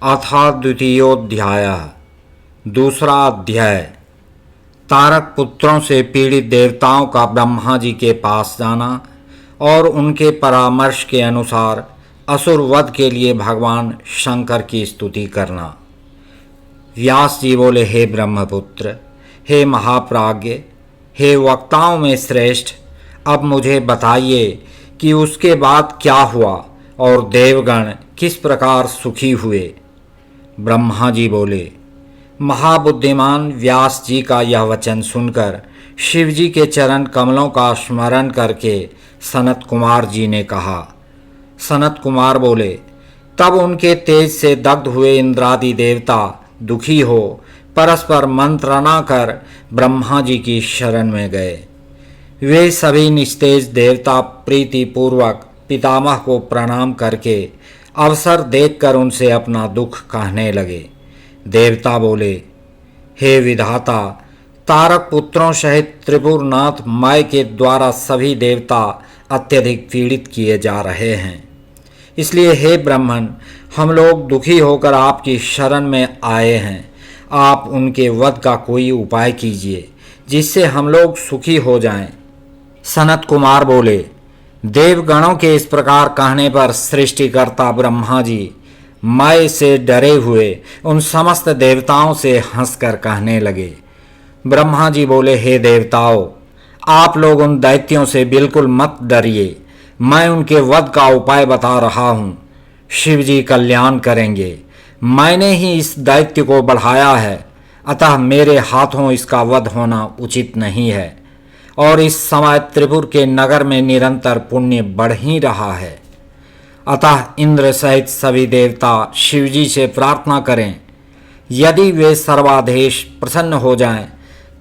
अथ द्वितीयोऽध्यायः। दूसरा अध्याय। तारक पुत्रों से पीड़ित देवताओं का ब्रह्मा जी के पास जाना और उनके परामर्श के अनुसार असुर वध के लिए भगवान शंकर की स्तुति करना। व्यास जी बोले, हे ब्रह्मपुत्र, हे महाप्राज्ञ, हे वक्ताओं में श्रेष्ठ, अब मुझे बताइए कि उसके बाद क्या हुआ और देवगण किस प्रकार सुखी हुए। ब्रह्मा जी बोले। महाबुद्धिमान व्यास जी का यह वचन सुनकर शिव जी के चरण कमलों का स्मरण करके सनत कुमार जी ने कहा। सनत कुमार बोले, तब उनके तेज से दग्ध हुए इंद्रादि देवता दुखी हो परस्पर मंत्रणा कर ब्रह्मा जी की शरण में गए। वे सभी निस्तेज देवता प्रीति पूर्वक पितामह को प्रणाम करके अवसर देखकर उनसे अपना दुख कहने लगे। देवता बोले, हे विधाता, तारक पुत्रों सहित त्रिपुरनाथ माय के द्वारा सभी देवता अत्यधिक पीड़ित किए जा रहे हैं। इसलिए हे ब्राह्मण, हम लोग दुखी होकर आपकी शरण में आए हैं। आप उनके वध का कोई उपाय कीजिए जिससे हम लोग सुखी हो जाएं। सनत कुमार बोले, देवगणों के इस प्रकार कहने पर सृष्टिकर्ता ब्रह्मा जी माय से डरे हुए उन समस्त देवताओं से हंसकर कहने लगे। ब्रह्मा जी बोले, हे देवताओं, आप लोग उन दैत्यों से बिल्कुल मत डरिए। मैं उनके वध का उपाय बता रहा हूँ। शिव जी कल्याण करेंगे। मैंने ही इस दैत्य को बढ़ाया है, अतः मेरे हाथों इसका वध होना उचित नहीं है और इस समय त्रिपुर के नगर में निरंतर पुण्य बढ़ ही रहा है। अतः इंद्र सहित सभी देवता शिवजी से प्रार्थना करें। यदि वे सर्वाधीश प्रसन्न हो जाएं,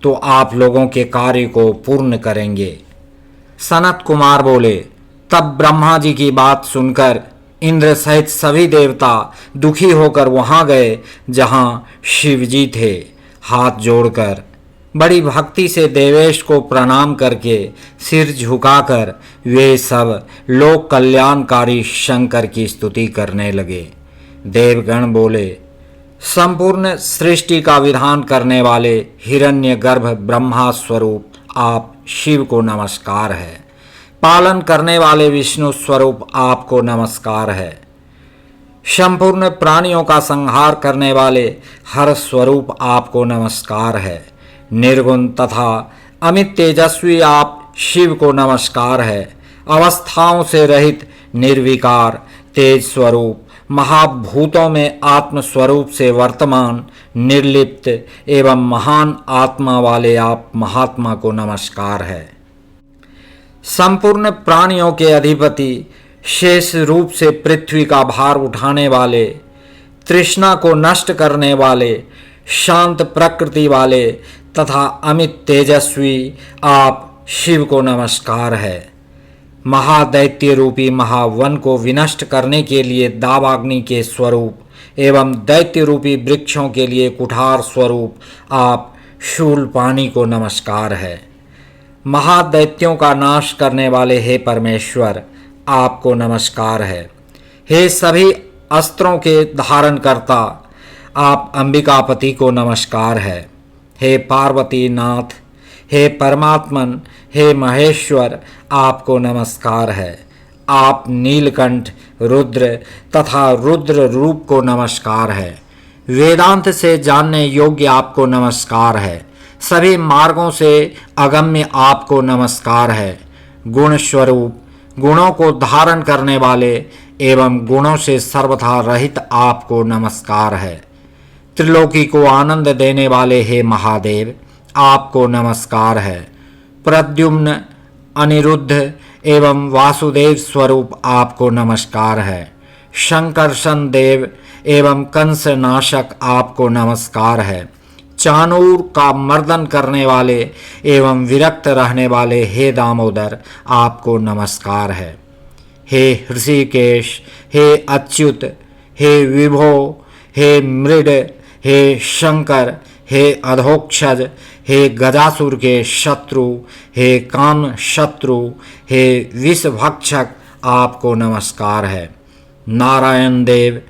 तो आप लोगों के कार्य को पूर्ण करेंगे। सनत कुमार बोले, तब ब्रह्मा जी की बात सुनकर इंद्र सहित सभी देवता दुखी होकर वहां गए जहां शिवजी थे। हाथ जोड़कर बड़ी भक्ति से देवेश को प्रणाम करके सिर झुकाकर वे सब लोक कल्याणकारी शंकर की स्तुति करने लगे। देवगण बोले, संपूर्ण सृष्टि का विधान करने वाले हिरण्यगर्भ ब्रह्मा स्वरूप आप शिव को नमस्कार है। पालन करने वाले विष्णु स्वरूप आपको नमस्कार है। संपूर्ण प्राणियों का संहार करने वाले हर स्वरूप आपको नमस्कार है। निर्गुण तथा अमित तेजस्वी आप शिव को नमस्कार है। अवस्थाओं से रहित निर्विकार तेज स्वरूप महाभूतों में आत्म स्वरूप से वर्तमान निर्लिप्त एवं महान आत्मा वाले आप महात्मा को नमस्कार है। संपूर्ण प्राणियों के अधिपति शेष रूप से पृथ्वी का भार उठाने वाले, तृष्णा को नष्ट करने वाले, शांत प्रकृति वाले तथा अमित तेजस्वी आप शिव को नमस्कार है। महादैत्य रूपी महावन को विनष्ट करने के लिए दावाग्नि के स्वरूप एवं दैत्य रूपी वृक्षों के लिए कुठार स्वरूप आप शूलपाणी को नमस्कार है। महादैत्यों का नाश करने वाले हे परमेश्वर, आपको नमस्कार है। हे सभी अस्त्रों के धारण करता आप अंबिकापति को नमस्कार है। हे पार्वती नाथ, हे परमात्मन, हे महेश्वर, आपको नमस्कार है। आप नीलकंठ रुद्र तथा रुद्र रूप को नमस्कार है। वेदांत से जानने योग्य आपको नमस्कार है। सभी मार्गों से अगम्य आपको नमस्कार है। गुण स्वरूप, गुणों को धारण करने वाले एवं गुणों से सर्वथा रहित आपको नमस्कार है। त्रिलोकी को आनंद देने वाले हे महादेव, आपको नमस्कार है। प्रद्युम्न, अनिरुद्ध एवं वासुदेव स्वरूप आपको नमस्कार है। शंकरशन देव एवं कंस नाशक आपको नमस्कार है। चाणूर का मर्दन करने वाले एवं विरक्त रहने वाले हे दामोदर, आपको नमस्कार है। हे ऋषिकेश, हे अच्युत, हे विभो, हे मृड, हे शंकर, हे अधोक्षज, हे गजासुर के शत्रु, हे काम शत्रु, हे विषभक्षक, आपको नमस्कार है। नारायण देव,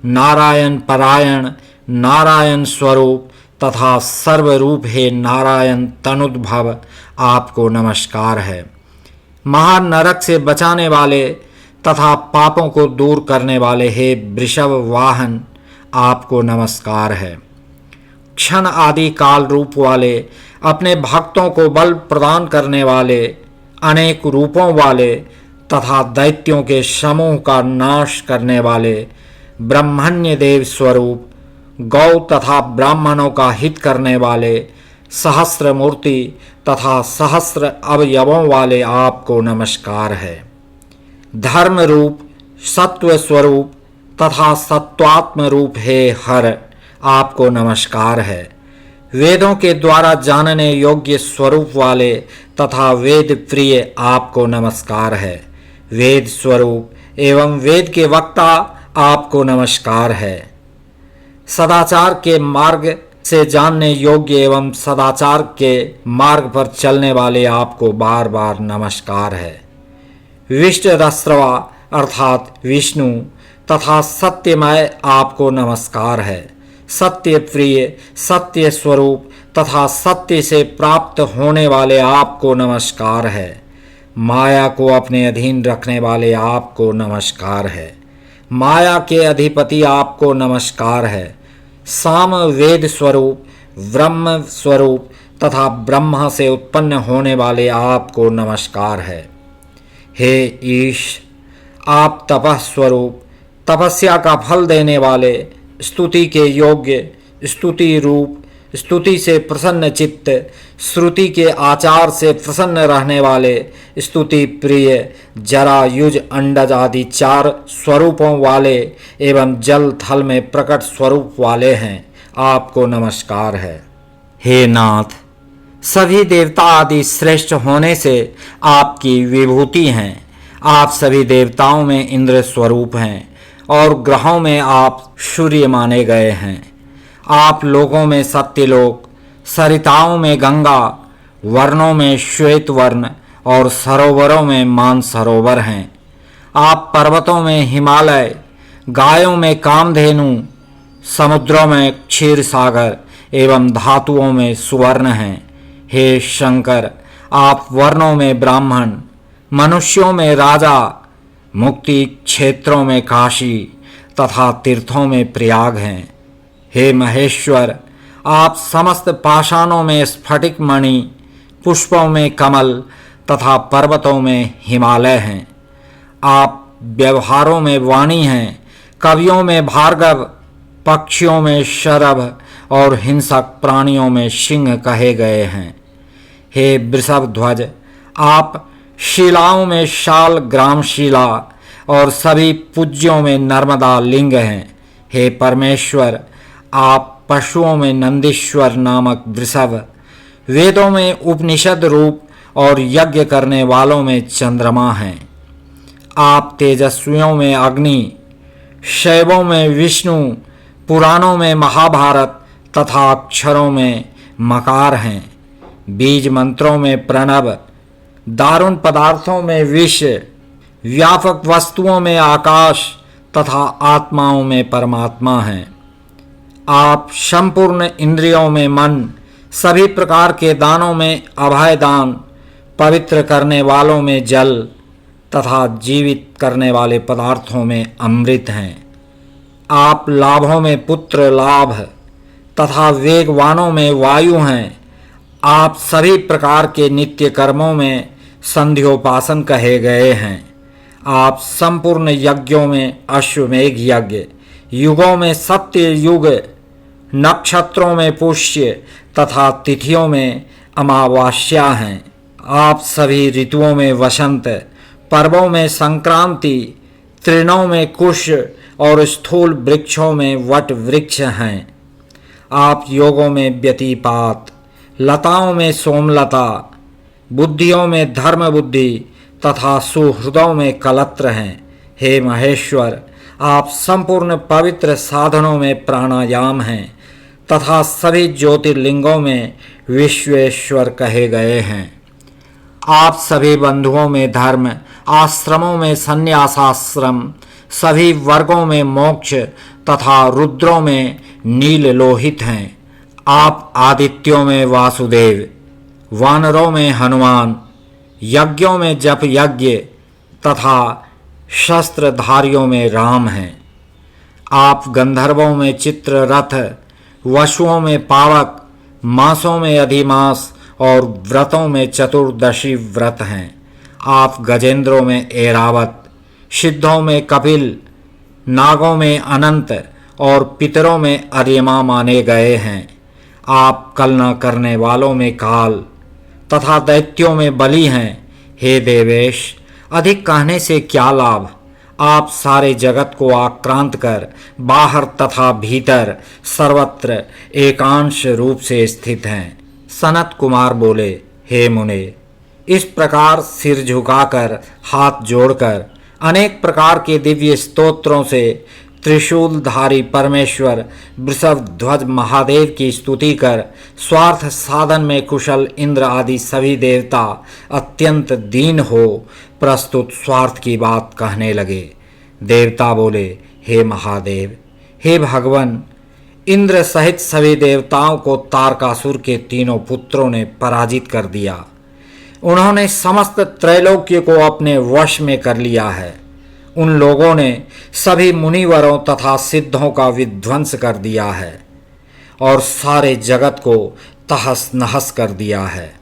नारायण परायण, नारायण स्वरूप तथा सर्वरूप हे नारायण तनुद्भव, आपको नमस्कार है। महानरक से बचाने वाले तथा पापों को दूर करने वाले हे वृषभ वाहन, आपको नमस्कार है। क्षण आदि काल रूप वाले, अपने भक्तों को बल प्रदान करने वाले, अनेक रूपों वाले तथा दैत्यों के समूह का नाश करने वाले ब्रह्मण्य देव स्वरूप, गौ तथा ब्राह्मणों का हित करने वाले, सहस्र मूर्ति तथा सहस्र अवयवों वाले आपको नमस्कार है। धर्म रूप, सत्व स्वरूप तथा सत्वात्म रूप हे हर, आपको नमस्कार है। वेदों के द्वारा जानने योग्य स्वरूप वाले तथा वेद प्रिय, आपको नमस्कार है। वेद स्वरूप एवं वेद के वक्ता, आपको नमस्कार है। सदाचार के मार्ग से जानने योग्य एवं सदाचार के मार्ग पर चलने वाले आपको बार बार नमस्कार है। विष्टरस्रवा अर्थात विष्णु तथा सत्यमय, आपको नमस्कार है। सत्य प्रिय, सत्य स्वरूप तथा सत्य से प्राप्त होने वाले आपको नमस्कार है। माया को अपने अधीन रखने वाले आपको नमस्कार है। माया के अधिपति आपको नमस्कार है। साम वेद स्वरूप, ब्रह्म स्वरूप तथा ब्रह्मा से उत्पन्न होने वाले आपको नमस्कार है। हे ईश, आप तपः स्वरूप, तपस्या का फल देने वाले, स्तुति के योग्य, स्तुति रूप, स्तुति से प्रसन्न चित्त, श्रुति के आचार से प्रसन्न रहने वाले, स्तुति प्रिय, जरा युज अंडज आदि 4 स्वरूपों वाले एवं जल थल में प्रकट स्वरूप वाले हैं, आपको नमस्कार है। हे नाथ, सभी देवता आदि श्रेष्ठ होने से आपकी विभूति हैं। आप सभी देवताओं में इंद्र स्वरूप हैं और ग्रहों में आप सूर्य माने गए हैं। आप लोगों में सत्यलोक, सरिताओं में गंगा, वर्णों में श्वेत वर्ण और सरोवरों में मानसरोवर हैं। आप पर्वतों में हिमालय, गायों में कामधेनु, समुद्रों में क्षीर सागर एवं धातुओं में सुवर्ण हैं। हे शंकर, आप वर्णों में ब्राह्मण, मनुष्यों में राजा, मुक्ति क्षेत्रों में काशी तथा तीर्थों में प्रयाग हैं। हे महेश्वर, आप समस्त पाषाणों में स्फटिक मणि, पुष्पों में कमल तथा पर्वतों में हिमालय हैं। आप व्यवहारों में वाणी हैं, कवियों में भार्गव, पक्षियों में शरभ और हिंसक प्राणियों में सिंह कहे गए हैं। हे वृषभ ध्वज, आप शिलाओं में शाल ग्रामशिला और सभी पूज्यों में नर्मदा लिंग हैं। हे परमेश्वर, आप पशुओं में नंदीश्वर नामक वृषभ, वेदों में उपनिषद रूप और यज्ञ करने वालों में चंद्रमा हैं। आप तेजस्वियों में अग्नि, शैवों में विष्णु, पुराणों में महाभारत तथा अक्षरों में मकार हैं। बीज मंत्रों में प्रणव, दारुण पदार्थों में विष, व्यापक वस्तुओं में आकाश तथा आत्माओं में परमात्मा हैं। आप संपूर्ण इंद्रियों में मन, सभी प्रकार के दानों में अभय दान, पवित्र करने वालों में जल तथा जीवित करने वाले पदार्थों में अमृत हैं। आप लाभों में पुत्र लाभ तथा वेगवानों में वायु हैं। आप सभी प्रकार के नित्य कर्मों में संध्योपासन कहे गए हैं। आप संपूर्ण यज्ञों में अश्वमेघ यज्ञ, युगों में सत्य युग, नक्षत्रों में पुष्य तथा तिथियों में अमावास्या हैं। आप सभी ऋतुओं में वसंत, पर्वों में संक्रांति, तृणों में कुश और स्थूल वृक्षों में वट वृक्ष हैं। आप योगों में व्यतिपात, लताओं में सोमलता, बुद्धियों में धर्म बुद्धि तथा सुहृदों में कलत्र हैं। हे महेश्वर, आप संपूर्ण पवित्र साधनों में प्राणायाम हैं तथा सभी ज्योतिर्लिंगों में विश्वेश्वर कहे गए हैं। आप सभी बंधुओं में धर्म, आश्रमों में संन्यासाश्रम, सभी वर्गों में मोक्ष तथा रुद्रों में नील लोहित हैं। आप आदित्यों में वासुदेव, वानरों में हनुमान, यज्ञों में जप यज्ञ तथा शस्त्रधारियों में राम हैं। आप गंधर्वों में चित्ररथ, वशुओं में पावक, मासों में अधिमास और व्रतों में चतुर्दशी व्रत हैं। आप गजेंद्रों में ऐरावत, सिद्धों में कपिल, नागों में अनंत और पितरों में अर्यमा माने गए हैं। आप कलना करने वालों में काल तथा दैत्यों में बलि हैं। हे देवेश, अधिक कहने से क्या लाभ। आप सारे जगत को आक्रांत कर बाहर तथा भीतर सर्वत्र एकांश रूप से स्थित हैं। सनत कुमार बोले, हे मुने, इस प्रकार सिर झुकाकर हाथ जोड़कर अनेक प्रकार के दिव्य स्तोत्रों से त्रिशूलधारी परमेश्वर वृषभ ध्वज महादेव की स्तुति कर स्वार्थ साधन में कुशल इंद्र आदि सभी देवता अत्यंत दीन हो प्रस्तुत स्वार्थ की बात कहने लगे। देवता बोले, हे महादेव, हे भगवान, इंद्र सहित सभी देवताओं को तारकासुर के तीनों पुत्रों ने पराजित कर दिया। उन्होंने समस्त त्रैलोक्य को अपने वश में कर लिया है। उन लोगों ने सभी मुनिवरों तथा सिद्धों का विध्वंस कर दिया है और सारे जगत को तहस नहस कर दिया है।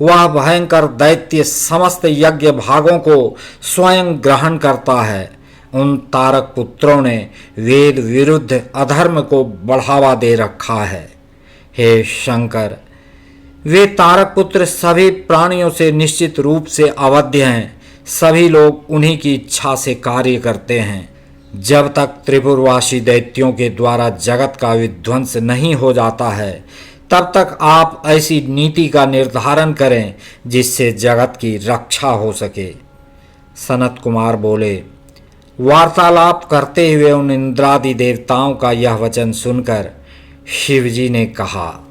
वह भयंकर दैत्य समस्त यज्ञ भागों को स्वयं ग्रहण करता है। उन तारक पुत्रों ने वेद विरुद्ध अधर्म को बढ़ावा दे रखा है। हे शंकर, वे तारक पुत्र सभी प्राणियों से निश्चित रूप से अवध्य हैं। सभी लोग उन्हीं की इच्छा से कार्य करते हैं। जब तक त्रिपुरवासी दैत्यों के द्वारा जगत का विध्वंस नहीं हो जाता है, तब तक आप ऐसी नीति का निर्धारण करें जिससे जगत की रक्षा हो सके। सनत कुमार बोले, वार्तालाप करते हुए उन इंद्रादि देवताओं का यह वचन सुनकर शिवजी ने कहा,